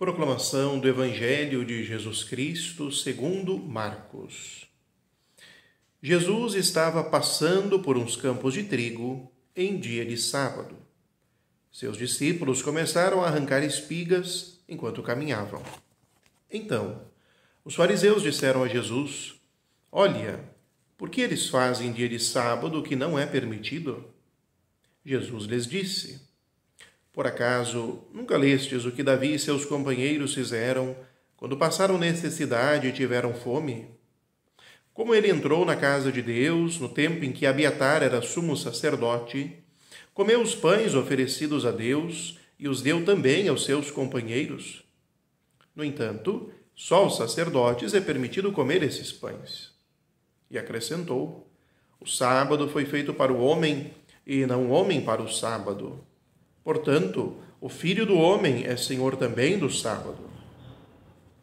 Proclamação do Evangelho de Jesus Cristo segundo Marcos. Jesus estava passando por uns campos de trigo em dia de sábado. Seus discípulos começaram a arrancar espigas enquanto caminhavam. Então, os fariseus disseram a Jesus: "Olha, por que eles fazem em dia de sábado o que não é permitido?" Jesus lhes disse: "Por acaso nunca lestes o que Davi e seus companheiros fizeram quando passaram necessidade e tiveram fome? Como ele entrou na casa de Deus no tempo em que Abiatar era sumo sacerdote, comeu os pães oferecidos a Deus e os deu também aos seus companheiros. No entanto, só aos sacerdotes é permitido comer esses pães." E acrescentou: "O sábado foi feito para o homem e não o homem para o sábado. Portanto, o Filho do Homem é Senhor também do sábado."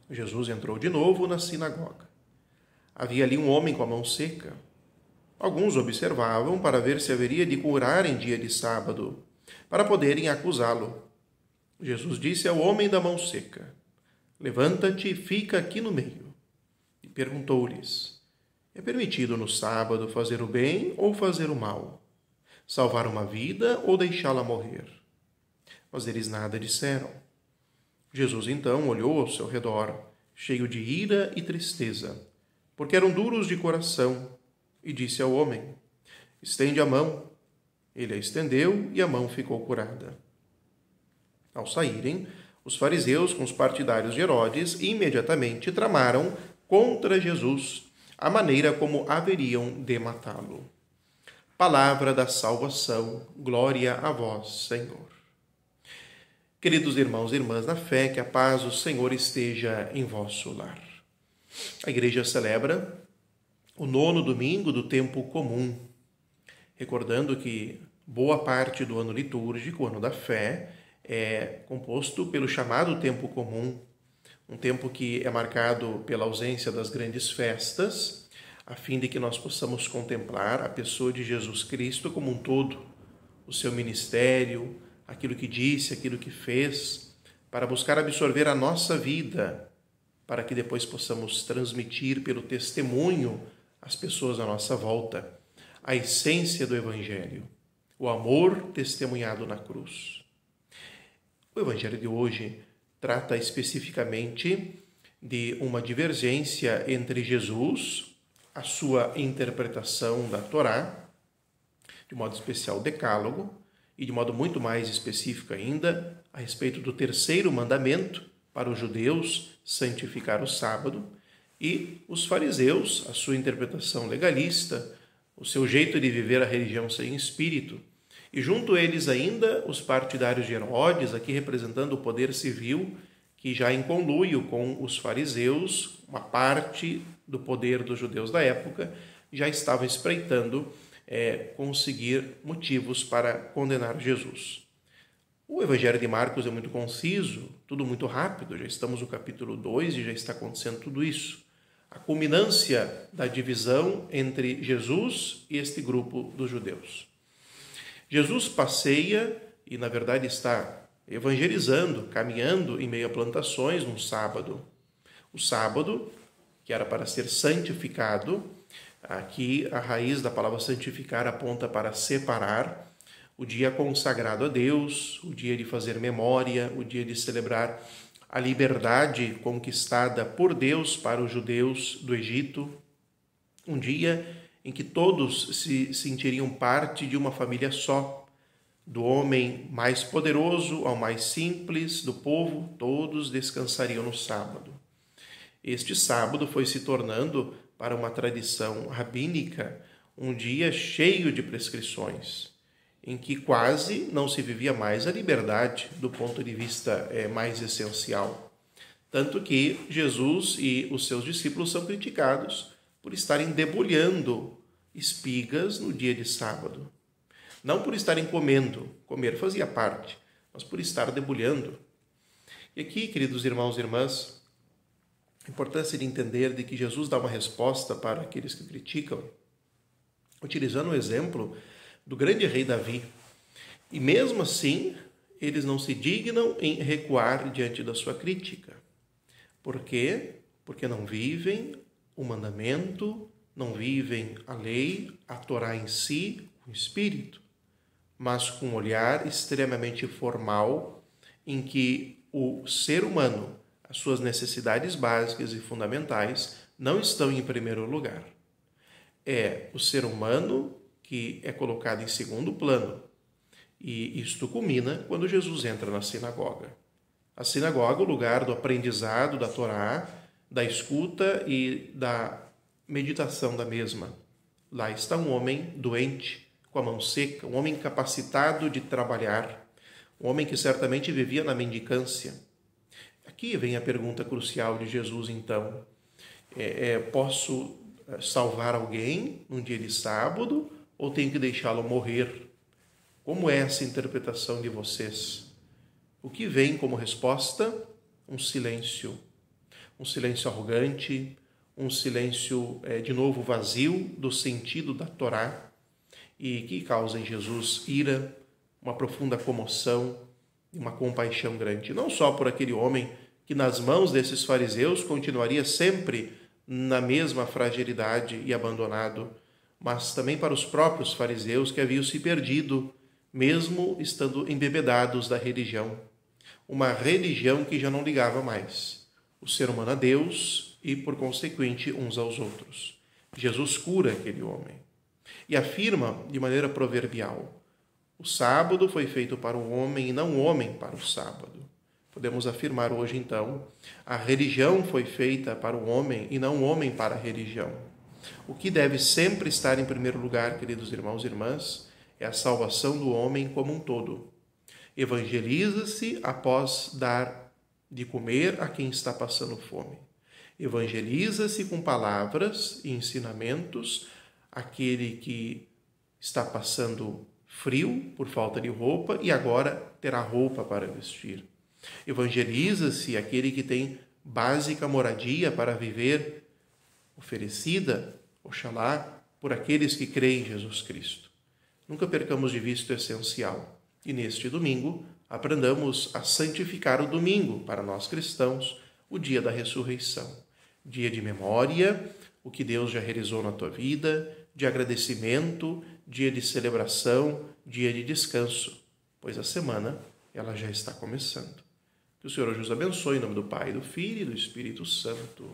Jesus entrou de novo na sinagoga. Havia ali um homem com a mão seca. Alguns observavam para ver se haveria de curar em dia de sábado, para poderem acusá-lo. Jesus disse ao homem da mão seca: "Levanta-te e fica aqui no meio." E perguntou-lhes: "É permitido no sábado fazer o bem ou fazer o mal? Salvar uma vida ou deixá-la morrer?" Mas eles nada disseram. Jesus então olhou ao seu redor, cheio de ira e tristeza, porque eram duros de coração, e disse ao homem: "Estende a mão." Ele a estendeu e a mão ficou curada. Ao saírem, os fariseus com os partidários de Herodes imediatamente tramaram contra Jesus a maneira como haveriam de matá-lo. Palavra da salvação, glória a vós, Senhor. Queridos irmãos e irmãs na fé, que a paz do Senhor esteja em vosso lar. A igreja celebra o 9º domingo do tempo comum, recordando que boa parte do ano litúrgico, o ano da fé, é composto pelo chamado tempo comum, um tempo que é marcado pela ausência das grandes festas, a fim de que nós possamos contemplar a pessoa de Jesus Cristo como um todo, o seu ministério, aquilo que disse, aquilo que fez, para buscar absorver a nossa vida, para que depois possamos transmitir pelo testemunho às pessoas à nossa volta a essência do Evangelho, o amor testemunhado na cruz. O Evangelho de hoje trata especificamente de uma divergência entre Jesus, a sua interpretação da Torá, de modo especial o Decálogo, e de modo muito mais específico ainda, a respeito do 3º mandamento para os judeus, santificar o sábado, e os fariseus, a sua interpretação legalista, o seu jeito de viver a religião sem espírito, e junto a eles ainda os partidários de Herodes, aqui representando o poder civil, que já em conluio com os fariseus, uma parte do poder dos judeus da época, já estava espreitando conseguir motivos para condenar Jesus. O Evangelho de Marcos é muito conciso, tudo muito rápido, já estamos no capítulo 2 e já está acontecendo tudo isso. A culminância da divisão entre Jesus e este grupo dos judeus. Jesus passeia e, na verdade, está evangelizando, caminhando em meio a plantações num sábado. O sábado, que era para ser santificado, aqui a raiz da palavra santificar aponta para separar, o dia consagrado a Deus, o dia de fazer memória, o dia de celebrar a liberdade conquistada por Deus para os judeus do Egito, um dia em que todos se sentiriam parte de uma família só, do homem mais poderoso ao mais simples do povo, todos descansariam no sábado. Este sábado foi se tornando, para uma tradição rabínica, um dia cheio de prescrições, em que quase não se vivia mais a liberdade do ponto de vista mais essencial. Tanto que Jesus e os seus discípulos são criticados por estarem debulhando espigas no dia de sábado. Não por estarem comendo, comer fazia parte, mas por estar debulhando. E aqui, queridos irmãos e irmãs, a importância de entender de que Jesus dá uma resposta para aqueles que criticam, utilizando o exemplo do grande rei Davi. E mesmo assim, eles não se dignam em recuar diante da sua crítica. Por quê? Porque não vivem o mandamento, não vivem a lei, a Torá em si, o Espírito, mas com um olhar extremamente formal em que o ser humano, as suas necessidades básicas e fundamentais, não estão em primeiro lugar. É o ser humano que é colocado em segundo plano. E isto culmina quando Jesus entra na sinagoga. A sinagoga é o lugar do aprendizado da Torá, da escuta e da meditação da mesma. Lá está um homem doente, com a mão seca, um homem incapacitado de trabalhar, um homem que certamente vivia na mendicância. Aqui vem a pergunta crucial de Jesus, então. Posso salvar alguém num dia de sábado ou tenho que deixá-lo morrer? Como é essa interpretação de vocês? O que vem como resposta? Um silêncio arrogante, um silêncio, de novo, vazio do sentido da Torá e que causa em Jesus ira, uma profunda comoção e uma compaixão grande. Não só por aquele homem que nas mãos desses fariseus continuaria sempre na mesma fragilidade e abandonado, mas também para os próprios fariseus que haviam se perdido, mesmo estando embebedados da religião. Uma religião que já não ligava mais o ser humano a Deus e, por consequente, uns aos outros. Jesus cura aquele homem e afirma de maneira proverbial: o sábado foi feito para o homem e não o homem para o sábado. Podemos afirmar hoje, então, a religião foi feita para o homem e não o homem para a religião. O que deve sempre estar em primeiro lugar, queridos irmãos e irmãs, é a salvação do homem como um todo. Evangeliza-se após dar de comer a quem está passando fome. Evangeliza-se com palavras e ensinamentos aquele que está passando frio por falta de roupa e agora terá roupa para vestir. Evangeliza-se aquele que tem básica moradia para viver, oferecida, oxalá, por aqueles que creem em Jesus Cristo. Nunca percamos de vista o essencial. E neste domingo, aprendamos a santificar o domingo para nós cristãos, o dia da ressurreição. Dia de memória, o que Deus já realizou na tua vida, de agradecimento, dia de celebração, dia de descanso, pois a semana ela já está começando. Que o Senhor nos abençoe em nome do Pai, do Filho e do Espírito Santo.